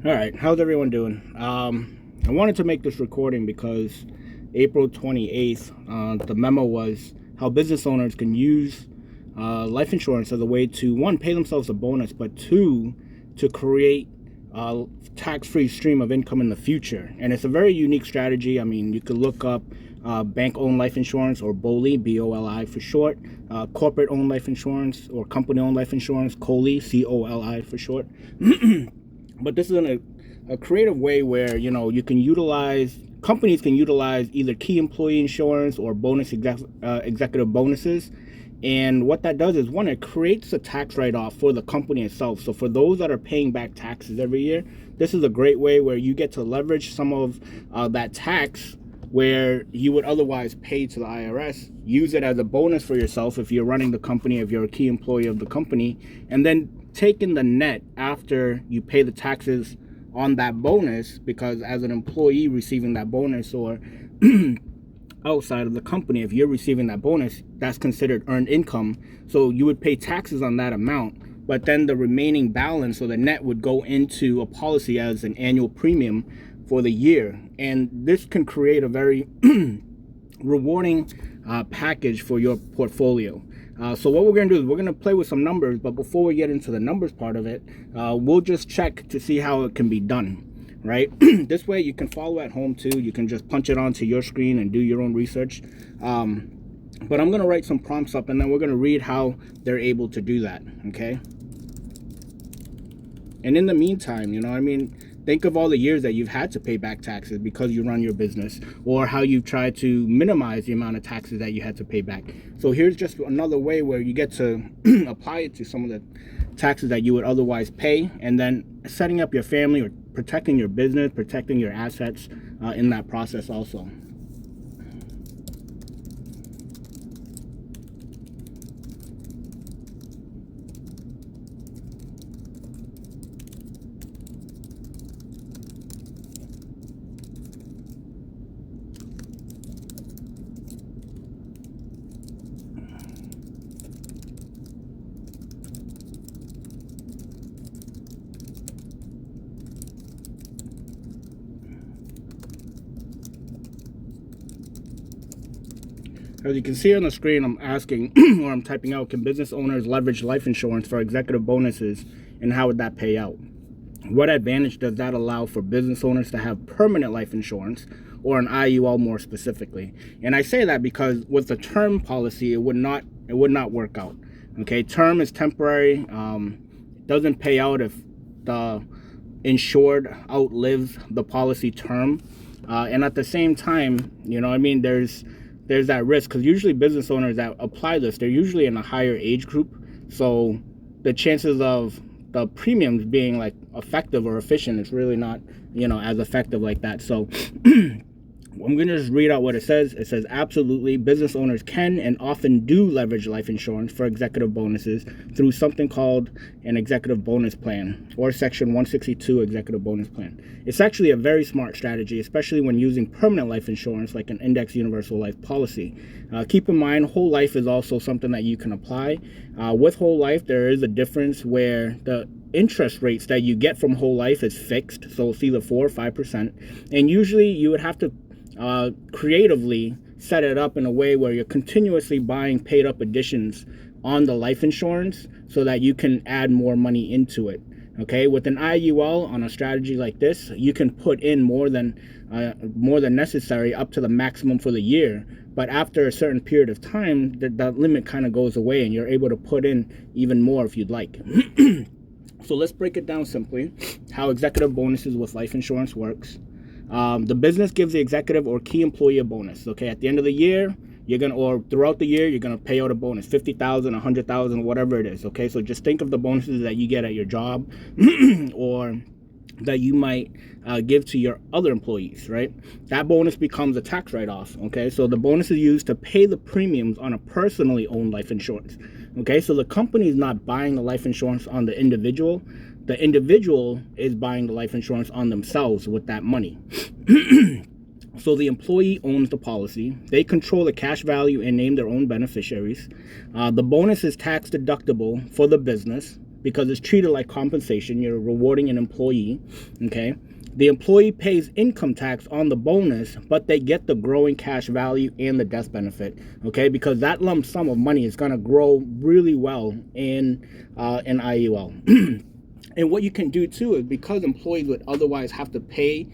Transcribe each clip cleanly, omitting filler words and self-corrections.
All right, how's everyone doing? I wanted to make this recording because April 28th, the memo was how business owners can use life insurance as a way to, one, pay themselves a bonus, but two, to create a tax-free stream of income in the future. And it's a very unique strategy. I mean, you could look up bank-owned life insurance, or BOLI, B-O-L-I for short, corporate-owned life insurance, or company-owned life insurance, COLI, C-O-L-I for short. But this is a creative way where, you can utilize, companies can utilize either key employee insurance or executive bonuses. And what that does is, one, it creates a tax write-off for the company itself. So for those that are paying back taxes every year, this is a great way where you get to leverage some of that tax where you would otherwise pay to the IRS, use it as a bonus for yourself if you're running the company, if you're a key employee of the company, and then take in the net after you pay the taxes on that bonus, because as an employee receiving that bonus, or outside of the company, if you're receiving that bonus, that's considered earned income. So you would pay taxes on that amount, but then the remaining balance, or the net, would go into a policy as an annual premium for the year. And this can create a very rewarding package for your portfolio. So what we're going to do is we're going to play with some numbers, but before we get into the numbers part of it, we'll just check to see how it can be done, right? This way you can follow at home too. You can just punch it onto your screen and do your own research. But I'm going to write some prompts up, and then we're going to read how they're able to do that, okay? And in the meantime, think of all the years that you've had to pay back taxes because you run your business, or how you've tried to minimize the amount of taxes that you had to pay back. So here's just another way where you get to apply it to some of the taxes that you would otherwise pay, and then setting up your family, or protecting your business, protecting your assets in that process also. As you can see on the screen, I'm asking, or I'm typing out, can business owners leverage life insurance for executive bonuses, and how would that pay out? What advantage does that allow for business owners to have permanent life insurance, or an IUL more specifically? And I say that because with the term policy, it would not work out. Okay, term is temporary. Doesn't pay out if the insured outlives the policy term. And at the same time, there's that risk, because usually business owners that apply this, they're usually in a higher age group. So the chances of the premiums being like effective or efficient is really not, as effective like that. So I'm going to just read out what it says. It says, absolutely, business owners can and often do leverage life insurance for executive bonuses through something called an executive bonus plan, or Section 162 executive bonus plan. It's actually a very smart strategy, especially when using permanent life insurance like an index universal life policy. Keep in mind, whole life is also something that you can apply. With whole life, there is a difference where the interest rates that you get from whole life is fixed, so it's either 4 or 5%, and usually you would have to creatively set it up in a way where you're continuously buying paid up additions on the life insurance so that you can add more money into it. Okay, with an IUL on a strategy like this, you can put in more than necessary, up to the maximum for the year. But after a certain period of time, that limit kind of goes away, and you're able to put in even more if you'd like. So let's break it down simply, how executive bonuses with life insurance works. The business gives the executive or key employee a bonus. Okay, at the end of the year, or throughout the year, you're gonna pay out a bonus, 50,000, 100,000, whatever it is. Okay, so just think of the bonuses that you get at your job, or that you might give to your other employees, right? That bonus becomes a tax write-off. Okay, so the bonus is used to pay the premiums on a personally owned life insurance. Okay, so the company is not buying the life insurance on the individual. The individual is buying the life insurance on themselves with that money. So the employee owns the policy. They control the cash value and name their own beneficiaries. The bonus is tax deductible for the business. because it's treated like compensation. You're rewarding an employee, okay? The employee pays income tax on the bonus, but they get the growing cash value and the death benefit, okay? Because that lump sum of money is going to grow really well in IUL. And what you can do too is, because employees would otherwise have to pay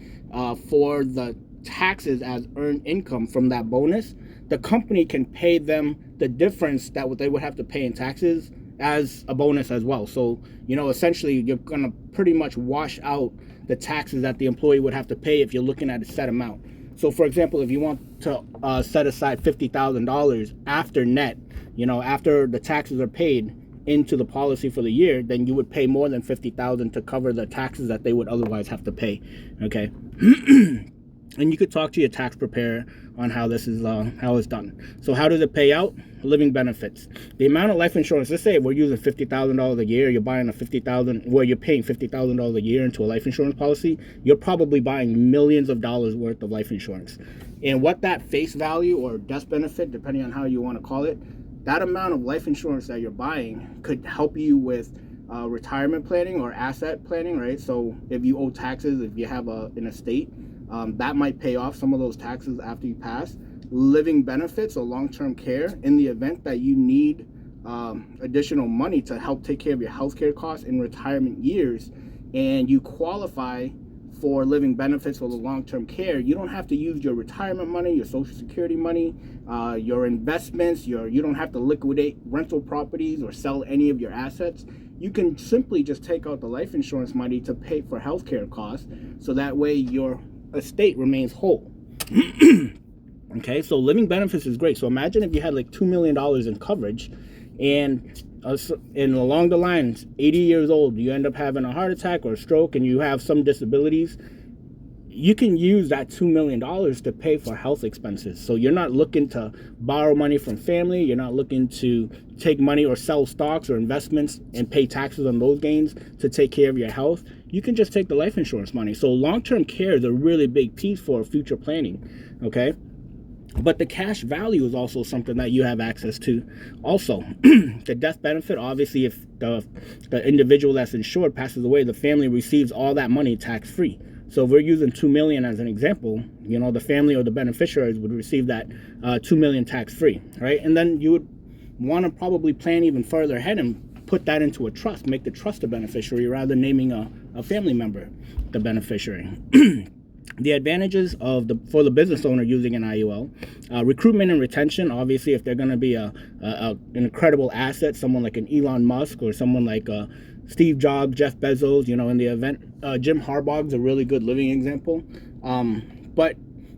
for the taxes as earned income from that bonus, the company can pay them the difference that what they would have to pay in taxes as a bonus as well. So, essentially you're going to pretty much wash out the taxes that the employee would have to pay if you're looking at a set amount. So for example, if you want to set aside $50,000 after net, after the taxes are paid into the policy for the year, then you would pay more than $50,000 to cover the taxes that they would otherwise have to pay, okay? And you could talk to your tax preparer on how this is how it's done. So how does it pay out? Living benefits. The amount of life insurance, let's say we're using $50,000 a year, you're buying where you're paying $50,000 a year into a life insurance policy, you're probably buying millions of dollars worth of life insurance. And what that face value or death benefit, depending on how you want to call it, that amount of life insurance that you're buying could help you with retirement planning or asset planning, right? So if you owe taxes, if you have an estate, that might pay off some of those taxes after you pass. Living benefits or long-term care in the event that you need additional money to help take care of your healthcare costs in retirement years, and you qualify for living benefits for the long-term care. You don't have to use your retirement money, your Social Security money, your investments, you don't have to liquidate rental properties or sell any of your assets. You can simply just take out the life insurance money to pay for healthcare costs, so that way your estate remains whole. Okay, so living benefits is great. So imagine if you had like $2 million in coverage, and along the lines, 80 years old, you end up having a heart attack or a stroke and you have some disabilities. You can use that $2 million to pay for health expenses. So you're not looking to borrow money from family. You're not looking to take money or sell stocks or investments and pay taxes on those gains to take care of your health. You can just take the life insurance money. So long-term care is a really big piece for future planning, okay? But the cash value is also something that you have access to. Also, the death benefit, obviously, if the individual that's insured passes away, the family receives all that money tax-free. So if we're using $2 million as an example, the family or the beneficiaries would receive that $2 million tax-free, right? And then you would want to probably plan even further ahead and put that into a trust, make the trust a beneficiary rather than naming a family member the beneficiary. The advantages for the business owner using an IUL, recruitment and retention. Obviously, if they're going to be an incredible asset, someone like an Elon Musk or someone like Steve Jobs, Jeff Bezos, in the event, Jim Harbaugh's a really good living example. But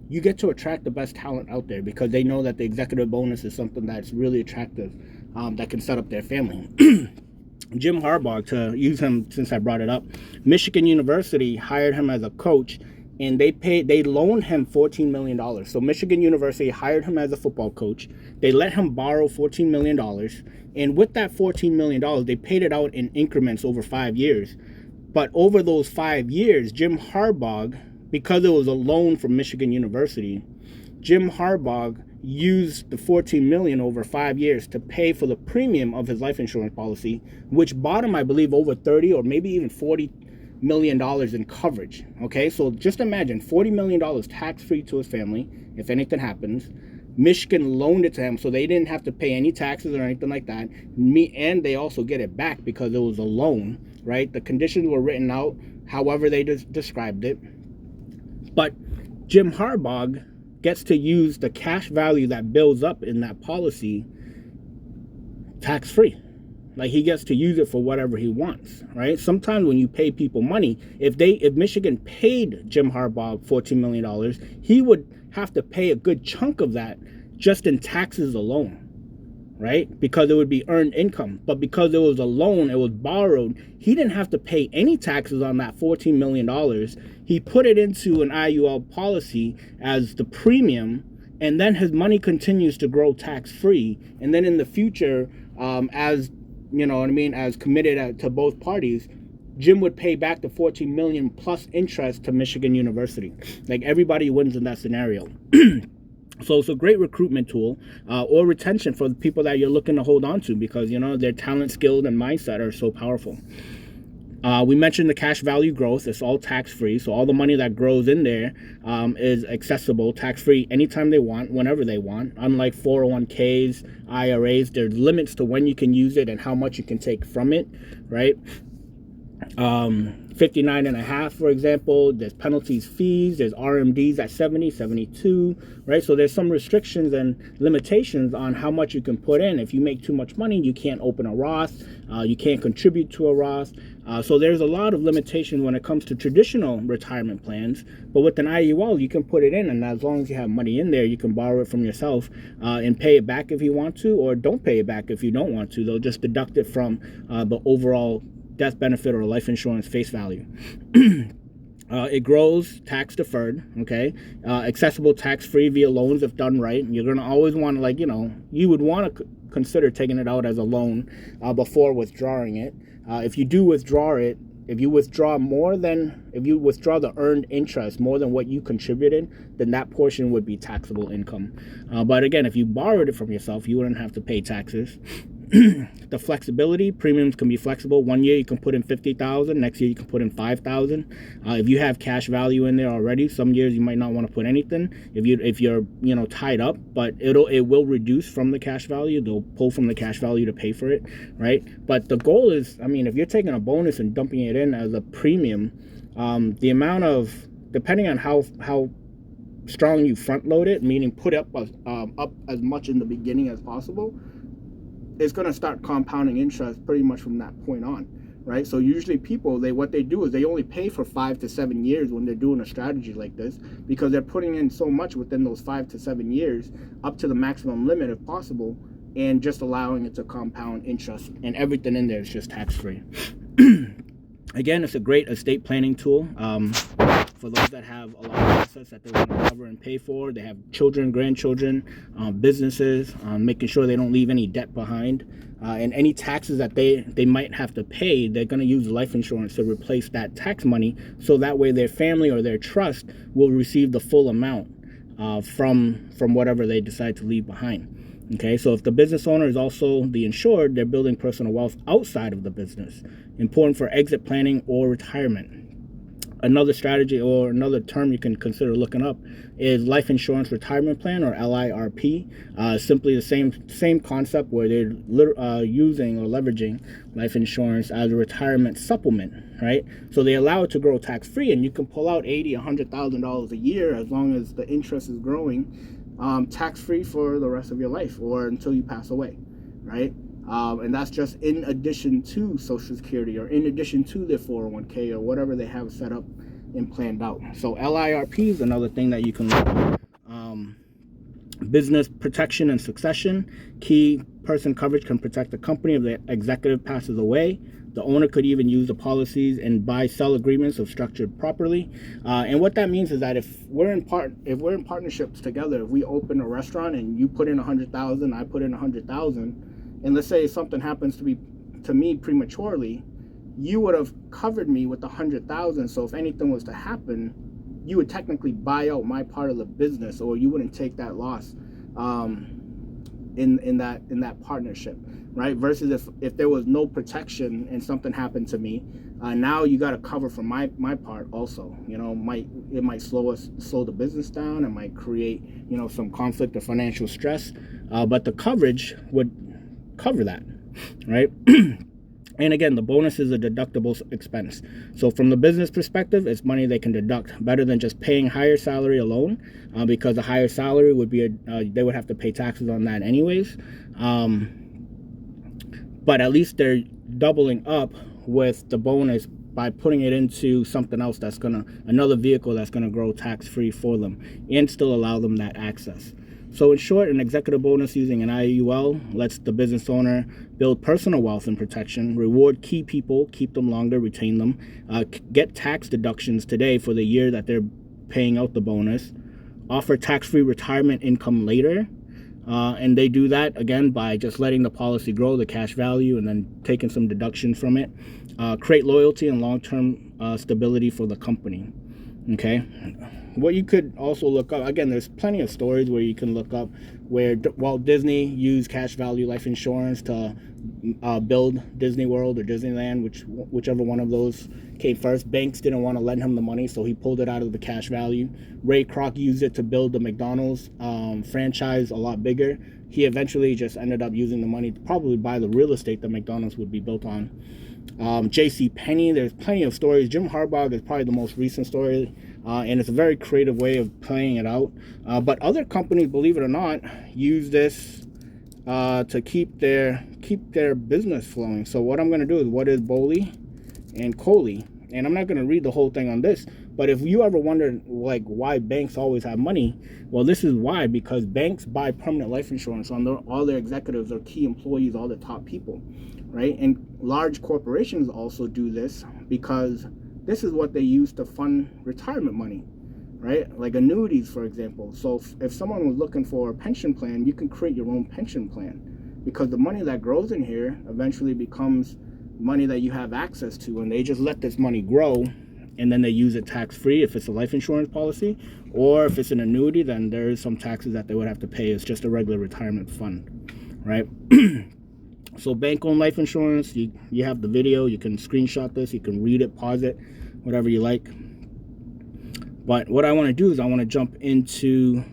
you get to attract the best talent out there because they know that the executive bonus is something that's really attractive, that can set up their family. Jim Harbaugh, to use him since I brought it up, Michigan University hired him as a coach, and they loaned him $14 million. So Michigan University hired him as a football coach. They let him borrow $14 million. And with that $14 million, they paid it out in increments over 5 years. But over those 5 years, Jim Harbaugh, because it was a loan from Michigan University, Jim Harbaugh used the $14 million over 5 years to pay for the premium of his life insurance policy, which bought him, I believe, over 30 or maybe even $40 million in coverage. Okay, so just imagine $40 million tax-free to his family if anything happens. Michigan loaned it to him, so they didn't have to pay any taxes or anything like that. And they also get it back because it was a loan, right? The conditions were written out however they described it. But Jim Harbaugh gets to use the cash value that builds up in that policy tax-free. Like, he gets to use it for whatever he wants, right? Sometimes when you pay people money, if Michigan paid Jim Harbaugh $14 million, he would have to pay a good chunk of that just in taxes alone, right? Because it would be earned income. But because it was a loan, it was borrowed, he didn't have to pay any taxes on that $14 million. He put it into an IUL policy as the premium, and then his money continues to grow tax-free. And then in the future, as committed to both parties, Jim would pay back the $14 million plus interest to Michigan University. Like, everybody wins in that scenario. So it's a great recruitment tool, or retention for the people that you're looking to hold on to, because their talent, skill, and mindset are so powerful. We mentioned the cash value growth. It's all tax-free. So all the money that grows in there is accessible, tax-free, anytime they want, whenever they want. Unlike 401ks, IRAs, there's limits to when you can use it and how much you can take from it, right? 59 and a half, for example, there's penalties, fees, there's RMDs at 70, 72, right? So there's some restrictions and limitations on how much you can put in. If you make too much money, you can't open a Roth, you can't contribute to a Roth. So there's a lot of limitations when it comes to traditional retirement plans. But with an IUL, you can put it in, and as long as you have money in there, you can borrow it from yourself and pay it back if you want to, or don't pay it back if you don't want to. They'll just deduct it from the overall death benefit or life insurance face value. It grows tax deferred, okay? Accessible tax free via loans if done right. You're gonna always want to, you would want to consider taking it out as a loan before withdrawing it. If you do withdraw it, if you withdraw the earned interest more than what you contributed, then that portion would be taxable income. But again, if you borrowed it from yourself, you wouldn't have to pay taxes. The flexibility, premiums can be flexible. 1 year you can put in $50,000, next year you can put in $5,000. If you have cash value in there already, some years you might not want to put anything if you're tied up, but it will reduce from the cash value. They'll pull from the cash value to pay for it, right? But the goal is, if you're taking a bonus and dumping it in as a premium, the amount of, depending on how strong you front load it, meaning put up as much in the beginning as possible, it's going to start compounding interest pretty much from that point on, right? So usually people, what they do is they only pay for 5 to 7 years when they're doing a strategy like this, because they're putting in so much within those 5 to 7 years, up to the maximum limit if possible, and just allowing it to compound interest, and everything in there is just tax-free. Again, it's a great estate planning tool for those that have a lot of assets that they want to cover and pay for. They have children, grandchildren, businesses, making sure they don't leave any debt behind. And any taxes that they might have to pay, they're going to use life insurance to replace that tax money, so that way their family or their trust will receive the full amount from whatever they decide to leave behind. Okay, so if the business owner is also the insured, they're building personal wealth outside of the business. Important for exit planning or retirement. Another strategy or another term you can consider looking up is life insurance retirement plan, or LIRP. Simply the same concept, where they're using or leveraging life insurance as a retirement supplement, right? So they allow it to grow tax-free, and you can pull out $80,000, $100,000 a year, as long as the interest is growing, tax-free for the rest of your life or until you pass away, right? And that's just in addition to Social Security, or in addition to their 401k, or whatever they have set up and planned out. So LIRP is another thing that you can look at. Business protection and succession. Key person coverage can protect the company if the executive passes away. The owner could even use the policies and buy-sell agreements if structured properly. And what that means is that if we're in partnerships together, if we open a restaurant and you put in $100,000, I put in $100,000, and let's say something happens to me prematurely, you would have covered me with $100,000. So if anything was to happen, you would technically buy out my part of the business, or you wouldn't take that loss in that partnership, right? Versus if there was no protection and something happened to me, now you got to cover for my part also. It might slow the business down. It might create some conflict or financial stress, but the coverage would cover that, right? And again, the bonus is a deductible expense. So from the business perspective, it's money they can deduct, better than just paying higher salary alone, because a higher salary would be they would have to pay taxes on that anyways. But at least they're doubling up with the bonus by putting it into something else another vehicle that's gonna grow tax-free for them and still allow them that access. So in short, an executive bonus using an IUL lets the business owner build personal wealth and protection, reward key people, keep them longer, retain them, get tax deductions today for the year that they're paying out the bonus, offer tax-free retirement income later, and they do that, again, by just letting the policy grow, the cash value, and then taking some deduction from it, create loyalty and long-term stability for the company, okay? what you could also look up, again, there's plenty of stories where you can look up where Walt Disney used cash value life insurance to build Disney World or Disneyland, whichever one of those came first. Banks didn't want to lend him the money, so he pulled it out of the cash value. Ray Kroc used it to build the McDonald's franchise a lot bigger. He eventually just ended up using the money to probably buy the real estate that McDonald's would be built on. J.C. Penney, there's plenty of stories. Jim Harbaugh is probably the most recent story, and it's a very creative way of playing it out. But other companies, believe it or not, use this to keep their business flowing. So what I'm going to do is, what is Bowley and Coley? And I'm not going to read the whole thing on this, but if you ever wondered like why banks always have money, well, this is why. Because banks buy permanent life insurance on all their executives or key employees, all the top people, right? And large corporations also do this because this is what they use to fund retirement money, right? Like annuities, for example. So if someone was looking for a pension plan, you can create your own pension plan, because the money that grows in here eventually becomes money that you have access to, and they just let this money grow, and then they use it tax-free if it's a life insurance policy, or if it's an annuity, then there is some taxes that they would have to pay. It's just a regular retirement fund, right? So bank-owned life insurance, you have the video, you can screenshot this, you can read it, pause it, whatever you like. But what I want to do is I want to jump into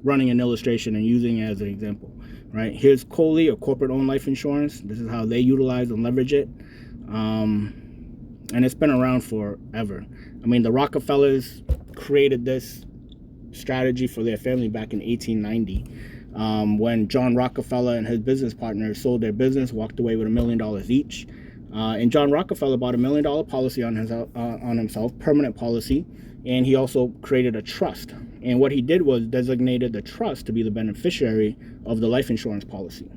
running an illustration and using it as an example, right? Here's Coley, or corporate-owned life insurance. This is how they utilize and leverage it. And it's been around forever. I mean, the Rockefellers created this strategy for their family back in 1890, when John Rockefeller and his business partners sold their business, walked away with $1 million each. And John Rockefeller bought $1 million policy on himself, permanent policy, and he also created a trust. And what he did was designated the trust to be the beneficiary of the life insurance policy.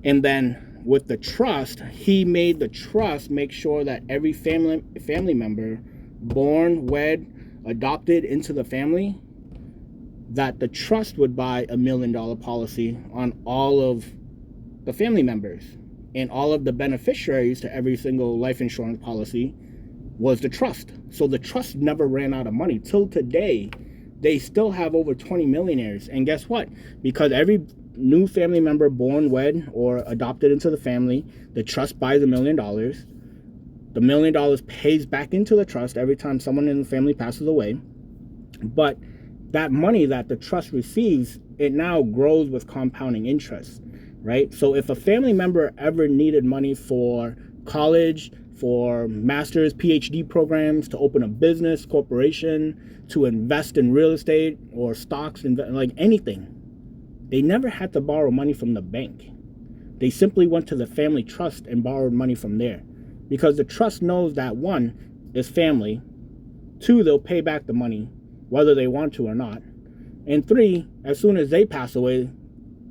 And then with the trust, he made the trust make sure that every family member, born, wed, adopted into the family, that the trust would buy $1 million policy on all of the family members, and all of the beneficiaries to every single life insurance policy was the trust. So the trust never ran out of money. Till today, they still have over 20 millionaires. And guess what? Because every new family member born, wed, or adopted into the family, the trust buys $1 million. The $1 million pays back into the trust every time someone in the family passes away. But that money that the trust receives, it now grows with compounding interest, right? So if a family member ever needed money for college, for master's, PhD programs, to open a business, corporation, to invest in real estate or stocks, like anything, they never had to borrow money from the bank. They simply went to the family trust and borrowed money from there, because the trust knows that, one, is family, two, they'll pay back the money whether they want to or not, and three, as soon as they pass away,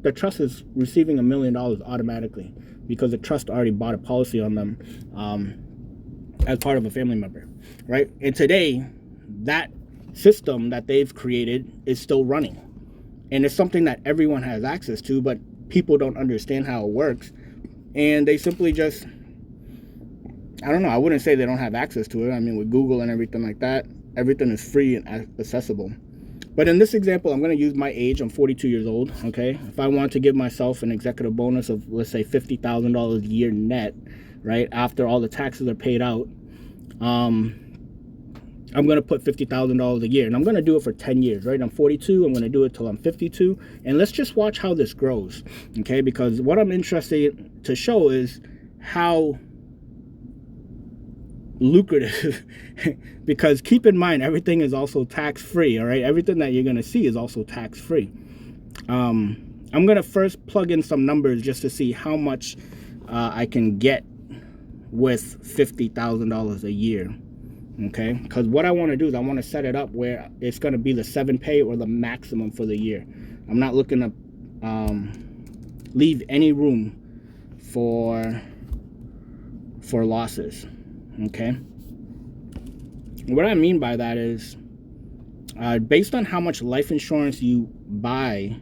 the trust is receiving $1 million automatically, because the trust already bought a policy on them as part of a family member, right? And today, that system that they've created is still running. And it's something that everyone has access to, but people don't understand how it works. And they simply just, I don't know, I wouldn't say they don't have access to it. I mean, with Google and everything like that, everything is free and accessible. But in this example, I'm going to use my age. I'm 42 years old, okay? If I want to give myself an executive bonus of, let's say, $50,000 a year net, right, after all the taxes are paid out, I'm going to put $50,000 a year, and I'm going to do it for 10 years, right? I'm 42. I'm going to do it till I'm 52. And let's just watch how this grows, okay? Because what I'm interested to show is how lucrative, because keep in mind, everything is also tax-free, all right? Everything that you're going to see is also tax-free. I'm going to first plug in some numbers just to see how much I can get with $50,000 a year. Okay, because what I want to do is I want to set it up where it's going to be the 7-pay or the maximum for the year. I'm not looking to leave any room for losses. Okay, what I mean by that is based on how much life insurance you buy,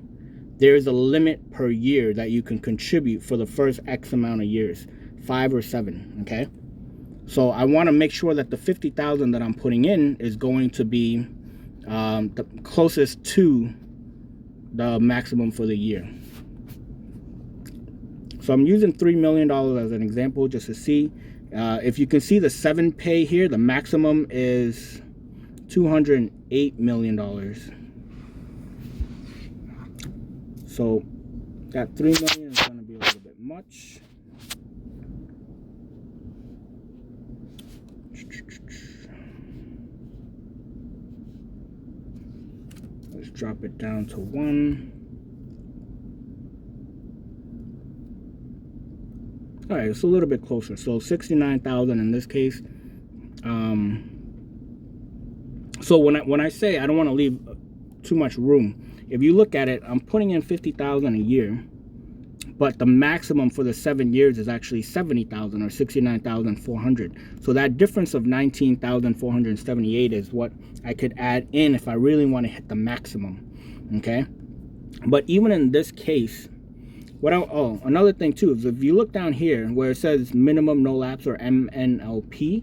there is a limit per year that you can contribute for the first X amount of years, 5 or 7. Okay. So I want to make sure that the $50,000 that I'm putting in is going to be the closest to the maximum for the year. So I'm using $3 million as an example just to see. If you can see the 7 pay here, the maximum is $208 million. So that $3 million is going to be a little bit much. Let's drop it down to 1. All right, it's a little bit closer. So 69,000 in this case. So when I say I don't want to leave too much room, if you look at it, I'm putting in 50,000 a year, but the maximum for the 7 years is actually 70,000 or 69,400. So that difference of 19,478 is what I could add in if I really want to hit the maximum. Okay, but even in this case, another thing too is if you look down here where it says minimum no lapse or MNLP,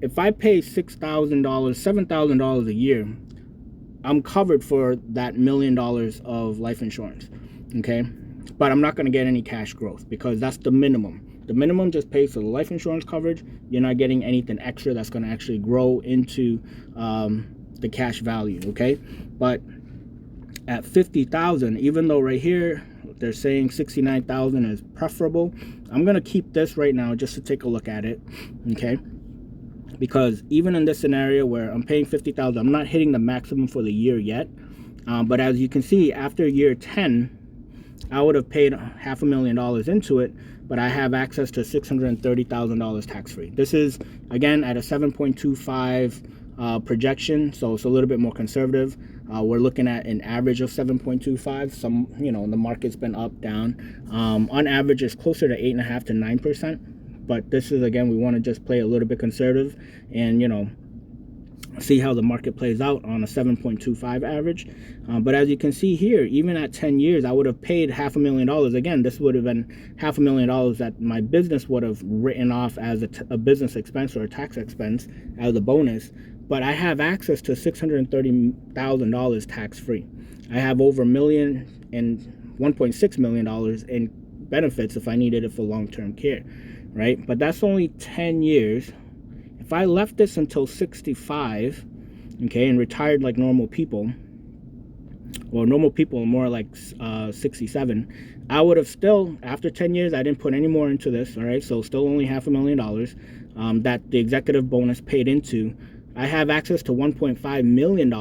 if I pay $6,000, $7,000 a year, I'm covered for that $1 million of life insurance. Okay, but I'm not going to get any cash growth because that's the minimum. The minimum just pays for the life insurance coverage. You're not getting anything extra that's going to actually grow into the cash value. Okay, but at 50,000, even though right here they're saying 69,000 is preferable, I'm going to keep this right now just to take a look at it. Okay, because even in this scenario where I'm paying 50,000, I'm not hitting the maximum for the year yet. But as you can see, after year 10, I would have paid $500,000 into it, but I have access to $630,000 tax-free. This is, again, at a 7.25 projection, so it's a little bit more conservative. We're looking at an average of 7.25. Some, the market's been up, down. On average, it's closer to 8.5 to 9%. But this is, again, we want to just play a little bit conservative and, see how the market plays out on a 7.25 average. But as you can see here, even at 10 years, I would have paid $500,000. Again, this would have been $500,000 that my business would have written off as a business expense or a tax expense as a bonus. But I have access to $630,000 tax-free. I have over $1.6 million in benefits if I needed it for long-term care. Right? But that's only 10 years. If I left this until 65, okay, and retired like normal people, or normal people are more like 67, I would have still, after 10 years, I didn't put any more into this, all right? So still only $500,000 that the executive bonus paid into. I have access to $1.5 million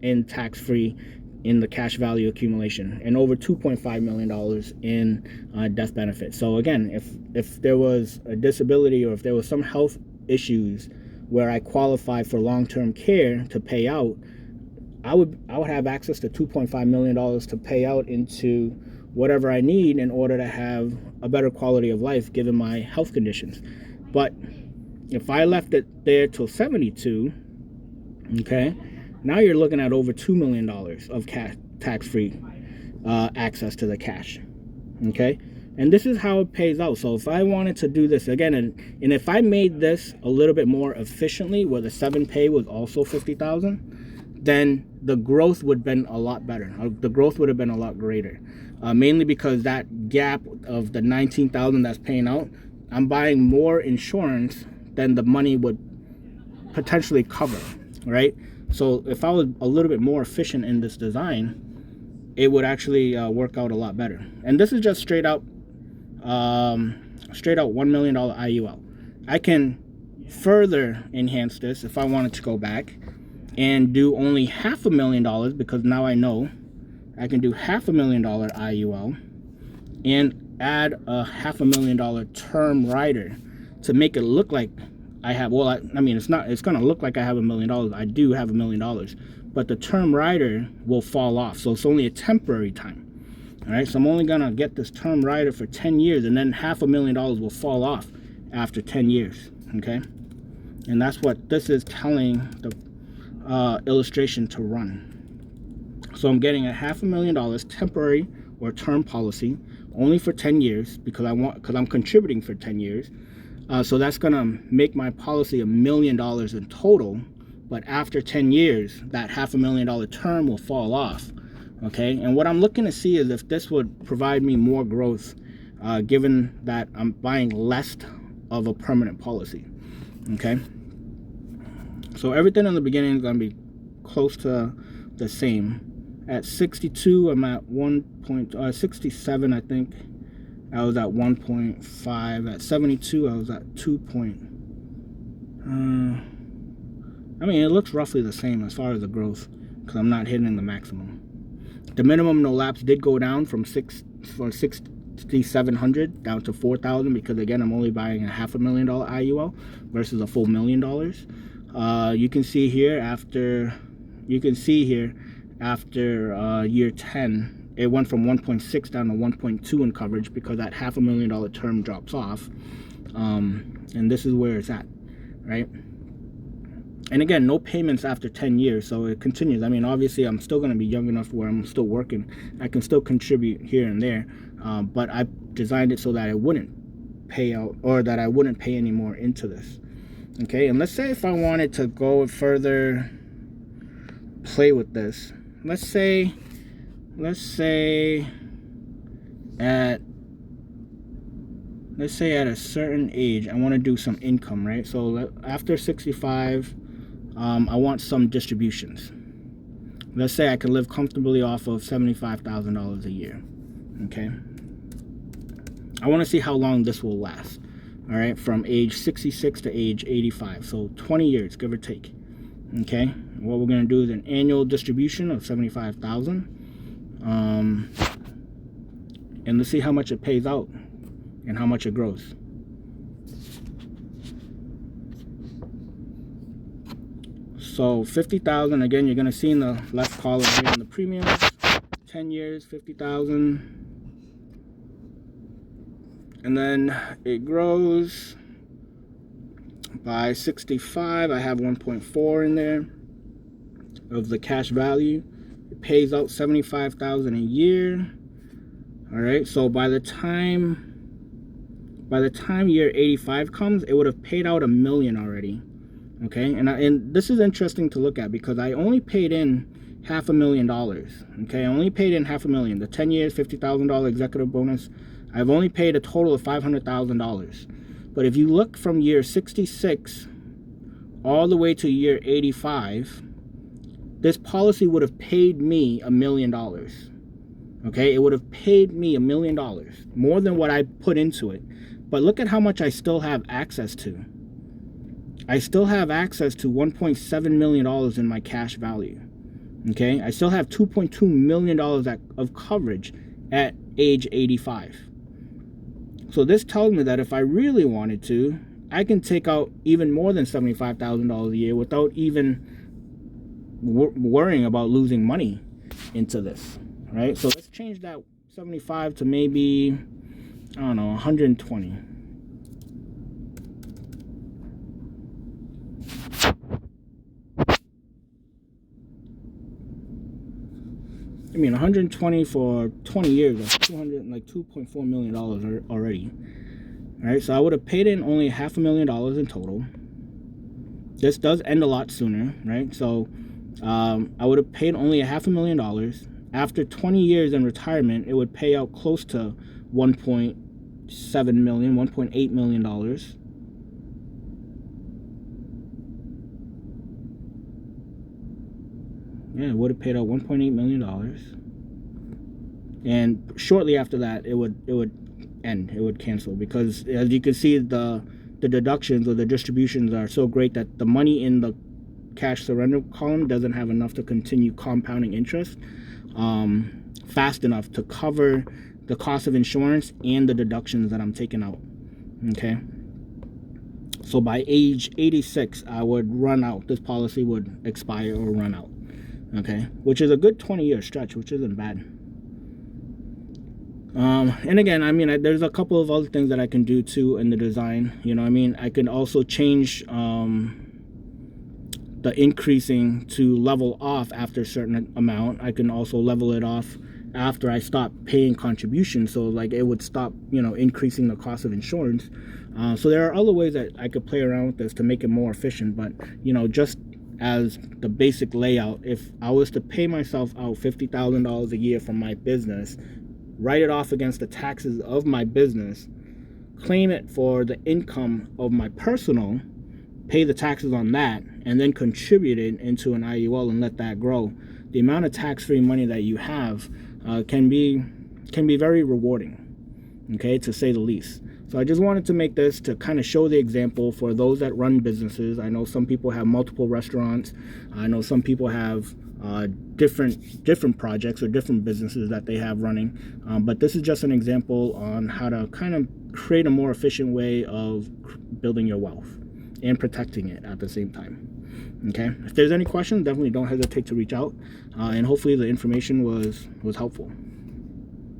in tax-free in the cash value accumulation and over $2.5 million in death benefit. So again, if there was a disability or if there was some health issues where I qualify for long-term care to pay out, I would have access to $2.5 million to pay out into whatever I need in order to have a better quality of life given my health conditions. But if I left it there till 72, okay, now you're looking at over $2 million of tax-free access to the cash, okay? And this is how it pays out. So if I wanted to do this again, and if I made this a little bit more efficiently, where the 7 pay was also 50,000, then the growth would have been a lot better. The growth would have been a lot greater, mainly because that gap of the 19,000 that's paying out, I'm buying more insurance than the money would potentially cover, right? So if I was a little bit more efficient in this design, it would actually work out a lot better. And this is just straight out $1 million IUL. I can further enhance this if I wanted to go back and do only $500,000, because now I know I can do $500,000 IUL and add a $500,000 term rider to make it look like I have, well, I mean, it's going to look like I have $1 million. I do have $1 million, but the term rider will fall off. So it's only a temporary time. All right. So I'm only going to get this term rider for 10 years, and then $500,000 will fall off after 10 years. Okay. And that's what this is telling the illustration to run. So I'm getting a $500,000 temporary or term policy only for 10 years because I'm contributing for 10 years. So that's going to make my policy $1 million in total, but after 10 years, that $500,000 term will fall off. Okay, and what I'm looking to see is if this would provide me more growth, given that I'm buying less of a permanent policy. Okay, so everything in the beginning is going to be close to the same. At 62, I'm at 1.67, I think. I was at 1.5. At 72, I was at 2. I mean, it looks roughly the same as far as the growth, because I'm not hitting the maximum. The minimum no lapse did go down from 6,700 down to 4,000, because again, I'm only buying a $500,000 IUL versus a full $1 million. You can see here after year 10, it went from 1.6 down to 1.2 in coverage, because that $500,000 term drops off. And this is where it's at, right? And again, no payments after 10 years, so it continues. I mean, obviously, I'm still going to be young enough where I'm still working. I can still contribute here and there, but I designed it so that it wouldn't pay out, or that I wouldn't pay any more into this. Okay, and let's say if I wanted to go further, play with this. Let's say at a certain age, I want to do some income, right? So after 65, I want some distributions. Let's say I can live comfortably off of $75,000 a year. Okay. I want to see how long this will last. All right, from age 66 to age 85. So 20 years, give or take. Okay. What we're going to do is an annual distribution of $75,000. And let's see how much it pays out and how much it grows. So 50,000, again, you're going to see in the left column here in the premiums, 10 years, 50,000. And then it grows by 65. I have 1.4 in there of the cash value. It pays out 75,000 a year. All right, so by the time year 85 comes, it would have paid out $1 million already. Okay, and this is interesting to look at, because I only paid in $500,000. Okay, I only paid in $500,000. The 10 years, $50,000 executive bonus, I've only paid a total of $500,000. But if you look from year 66 all the way to year 85, this policy would have paid me $1 million. Okay, it would have paid me $1 million, more than what I put into it. But look at how much I still have access to. I still have access to $1.7 million in my cash value. Okay, I still have $2.2 million of coverage at age 85. So this tells me that if I really wanted to, I can take out even more than $75,000 a year without even worrying about losing money into this, right? So let's change that 75 to maybe, I don't know, 120. I mean, 120 for 20 years, that's $2.4 million already. All right, so I would have paid in only $500,000 in total. This does end a lot sooner, right? So I would have paid only $500,000. After 20 years in retirement, it would pay out close to $1.7 million, $1.8 million. Yeah, it would have paid out $1.8 million. And shortly after that, it would end. It would cancel, because as you can see, the deductions or the distributions are so great that the money in the cash surrender column doesn't have enough to continue compounding interest fast enough to cover the cost of insurance and the deductions that I'm taking out. Okay. So by age 86, I would run out. This policy would expire or run out. Okay, which is a good 20-year stretch, which isn't bad. And again, I mean, there's a couple of other things that I can do too in the design. You know, I mean, I can also change the increasing to level off after a certain amount. I can also level it off after I stop paying contributions, so like it would stop, you know, increasing the cost of insurance. So there are other ways that I could play around with this to make it more efficient, but you know, just as the basic layout. If I was to pay myself out $50,000 a year from my business, write it off against the taxes of my business, claim it for the income of my personal, pay the taxes on that, and then contribute it into an IUL and let that grow, the amount of tax-free money that you have can be very rewarding, okay, to say the least. So I just wanted to make this to kind of show the example for those that run businesses. I know some people have multiple restaurants. I know some people have different projects or different businesses that they have running. But this is just an example on how to kind of create a more efficient way of building your wealth and protecting it at the same time. Okay. If there's any questions, definitely don't hesitate to reach out. And hopefully the information was helpful.